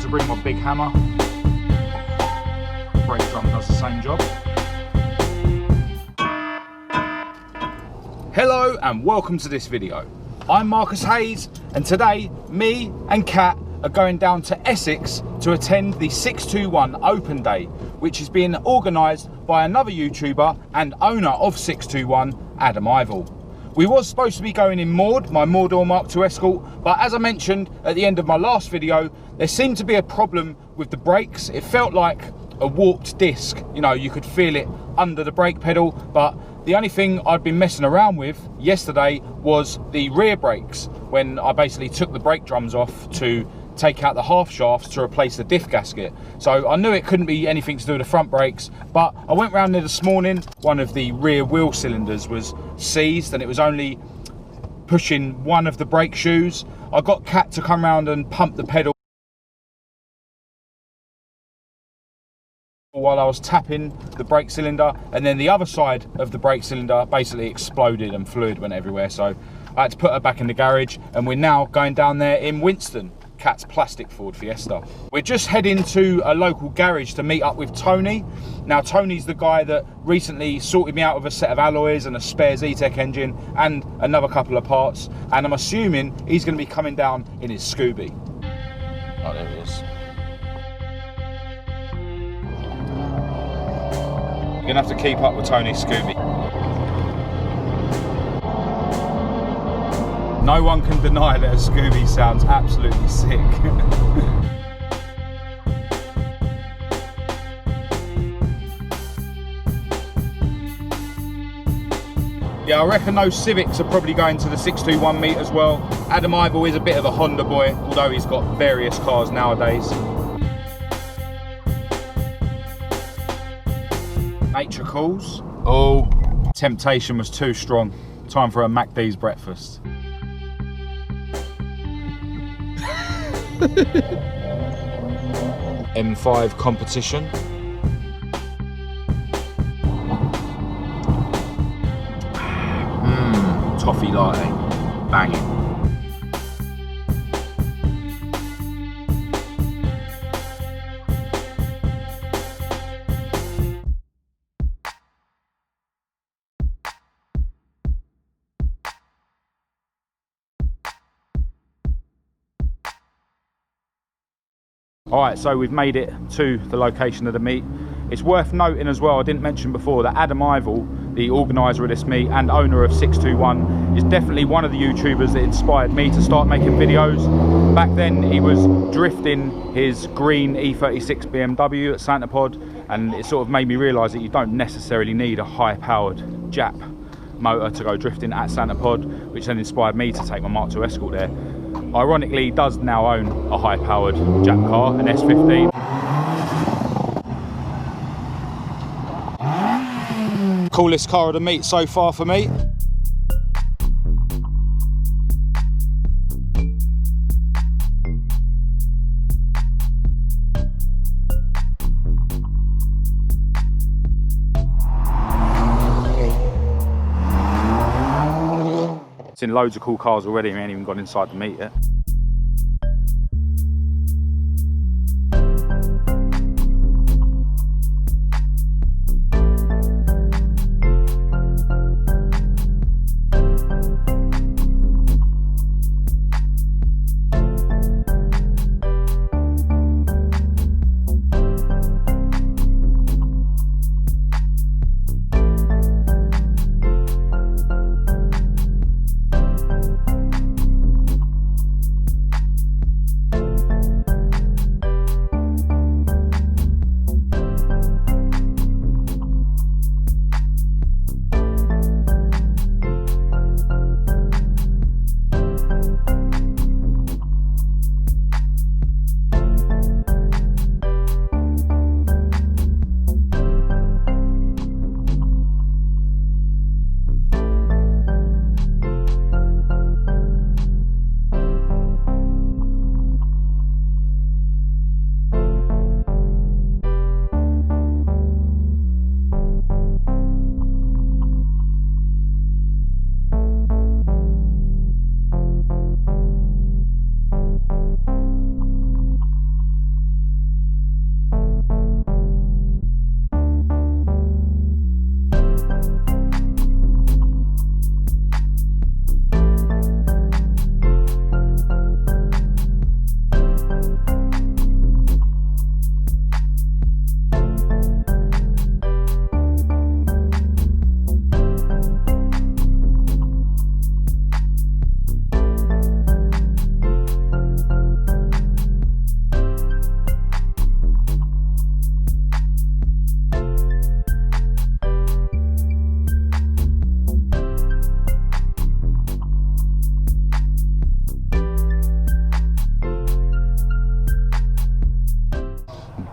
to bring my big hammer. Brake drum does the same job. Hello and welcome to this video. I'm Marcus Hayes, and today me and Kat are going down to Essex to attend the 621 Open Day, which is being organised by another YouTuber and owner of 621, Adam Ivell. We was supposed to be going in moored, my Mordor Mark II Escort, but as I mentioned at the end of my last video, there seemed to be a problem with the brakes. It felt like a warped disc, you know, you could feel it under the brake pedal, but the only thing I'd been messing around with yesterday was the rear brakes, when I basically took the brake drums off to take out the half shafts to replace the diff gasket. So I knew it couldn't be anything to do with the front brakes, but I went round there this morning. One of the rear wheel cylinders was seized and it was only pushing one of the brake shoes. I got Kat to come round and pump the pedal while I was tapping the brake cylinder, and then the other side of the brake cylinder basically exploded and fluid went everywhere. So I had to put her back in the garage, and we're now going down there in Winston, Kat's plastic Ford Fiesta. We're just heading to a local garage to meet up with Tony. Now Tony's the guy that recently sorted me out with a set of alloys and a spare Z-Tech engine and another couple of parts, and I'm assuming he's going to be coming down in his Scooby. Oh, there he is. You're gonna have to keep up with Tony's Scooby. No one can deny that a Scooby sounds absolutely sick. Yeah, I reckon those Civics are probably going to the 621 meet as well. Adam Ivell is a bit of a Honda boy, although he's got various cars nowadays. Nature calls. Oh, temptation was too strong. Time for a MacD's breakfast. M5 competition. Toffee latte, banging. Alright, so we've made it to the location of the meet. It's worth noting as well, I didn't mention before, that Adam Ivell, the organiser of this meet and owner of 621, is definitely one of the YouTubers that inspired me to start making videos. Back then he was drifting his green E36 BMW at Santa Pod, and it sort of made me realise that you don't necessarily need a high-powered Jap motor to go drifting at Santa Pod, which then inspired me to take my Mark II Escort there. Ironically, he does now own a high-powered Jap car, an S15. Coolest car of the meet so far for me. Seen loads of cool cars already, we ain't even gone inside the meet yet.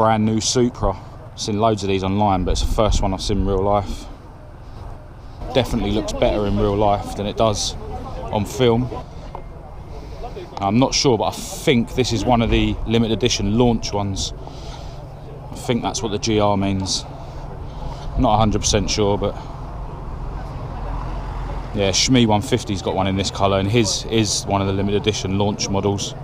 brand new Supra. I've seen loads of these online, but it's the first one I've seen in real life. Definitely looks better in real life than it does on film. I'm not sure, but I think this is one of the limited edition launch ones. I think that's what the GR means. Not 100% sure, but yeah, Shmee 150's got one in this colour, and his is one of the limited edition launch models.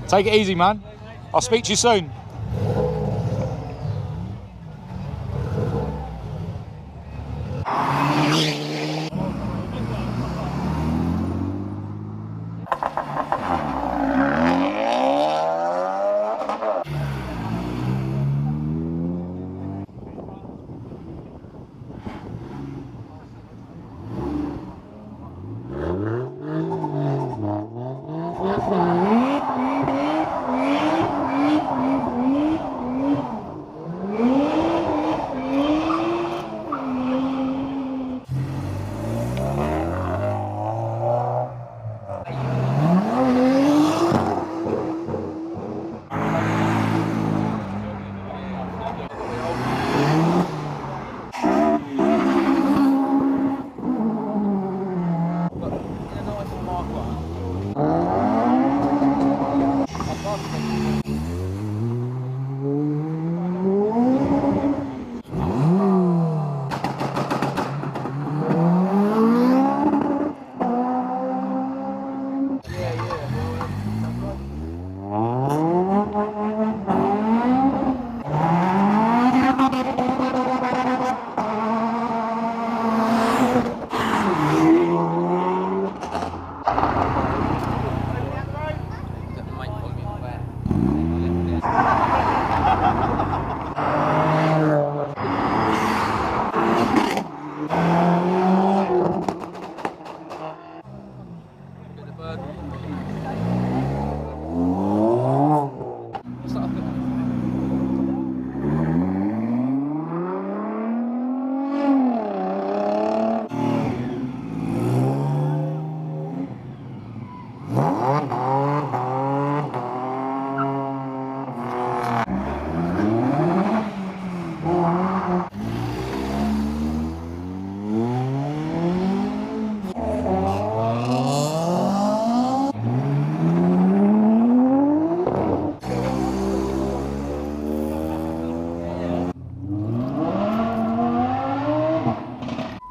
Take it easy, man. I'll speak to you soon.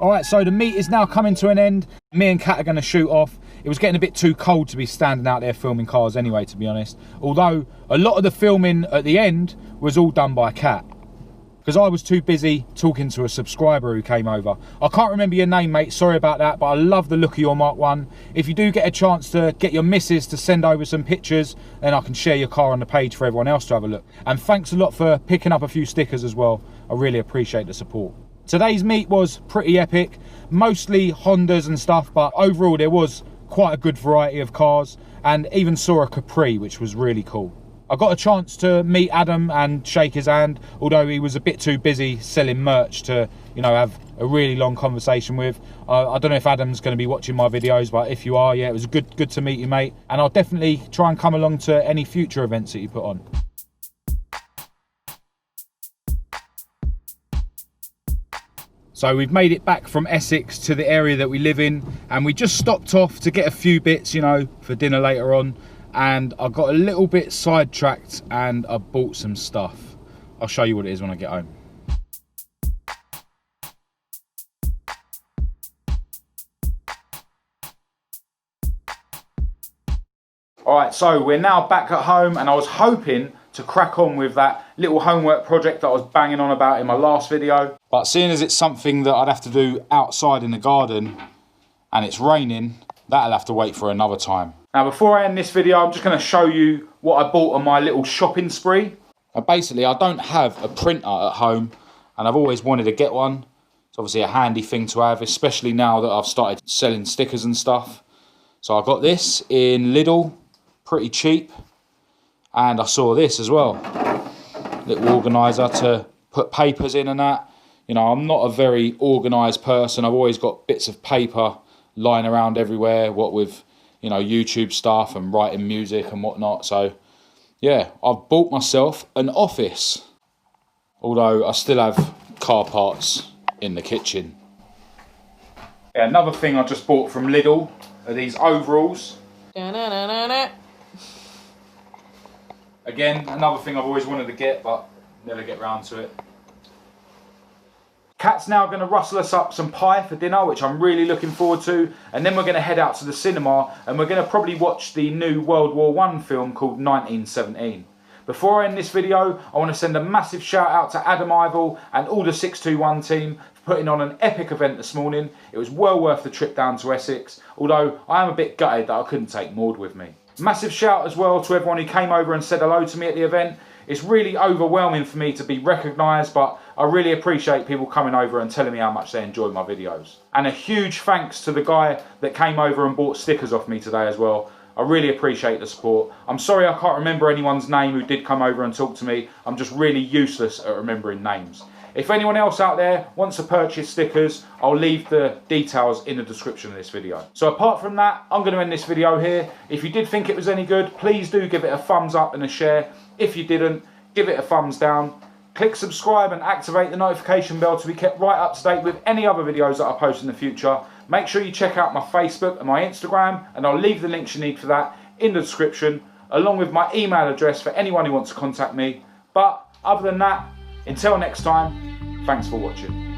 Alright, so the meet is now coming to an end. Me and Kat are going to shoot off. It was getting a bit too cold to be standing out there filming cars anyway, to be honest. Although, a lot of the filming at the end was all done by Kat. Because I was too busy talking to a subscriber who came over. I can't remember your name, mate, sorry about that, but I love the look of your Mark 1. If you do get a chance to get your missus to send over some pictures, then I can share your car on the page for everyone else to have a look. And thanks a lot for picking up a few stickers as well. I really appreciate the support. Today's meet was pretty epic, mostly Hondas and stuff, but overall there was quite a good variety of cars, and even saw a Capri, which was really cool. I got a chance to meet Adam and shake his hand, although he was a bit too busy selling merch to, you know, have a really long conversation with. I don't know if Adam's going to be watching my videos, but if you are, yeah, it was good to meet you, mate. And I'll definitely try and come along to any future events that you put on. So we've made it back from Essex to the area that we live in, and we just stopped off to get a few bits, you know, for dinner later on. And I got a little bit sidetracked and I bought some stuff. I'll show you what it is when I get home. All right, so we're now back at home, and I was hoping to crack on with that little homework project that I was banging on about in my last video. But seeing as it's something that I'd have to do outside in the garden and it's raining, that'll have to wait for another time. Now, before I end this video, I'm just going to show you what I bought on my little shopping spree. Basically, I don't have a printer at home, and I've always wanted to get one. It's obviously a handy thing to have, especially now that I've started selling stickers and stuff. So I got this in Lidl, pretty cheap. And I saw this as well. Little organiser to put papers in and that. You know, I'm not a very organised person. I've always got bits of paper lying around everywhere, what with, you know, YouTube stuff and writing music and whatnot. So yeah, I've bought myself an office, although I still have car parts in the kitchen. Yeah, another thing I just bought from Lidl are these overalls. Again, another thing I've always wanted to get, but never get round to it. Kat's now going to rustle us up some pie for dinner, which I'm really looking forward to. And then we're going to head out to the cinema, and we're going to probably watch the new World War I film called 1917. Before I end this video, I want to send a massive shout out to Adam Ivell and all the 621 team for putting on an epic event this morning. It was well worth the trip down to Essex, although I am a bit gutted that I couldn't take Maud with me. Massive shout as well to everyone who came over and said hello to me at the event. It's really overwhelming for me to be recognised, but I really appreciate people coming over and telling me how much they enjoy my videos. And a huge thanks to the guy that came over and bought stickers off me today as well. I really appreciate the support. I'm sorry I can't remember anyone's name who did come over and talk to me. I'm just really useless at remembering names. If anyone else out there wants to purchase stickers, I'll leave the details in the description of this video. So apart from that, I'm going to end this video here. If you did think it was any good, please do give it a thumbs up and a share. If you didn't, give it a thumbs down. Click subscribe and activate the notification bell to be kept right up to date with any other videos that I post in the future. Make sure you check out my Facebook and my Instagram, and I'll leave the links you need for that in the description, along with my email address for anyone who wants to contact me. But other than that, until next time, thanks for watching.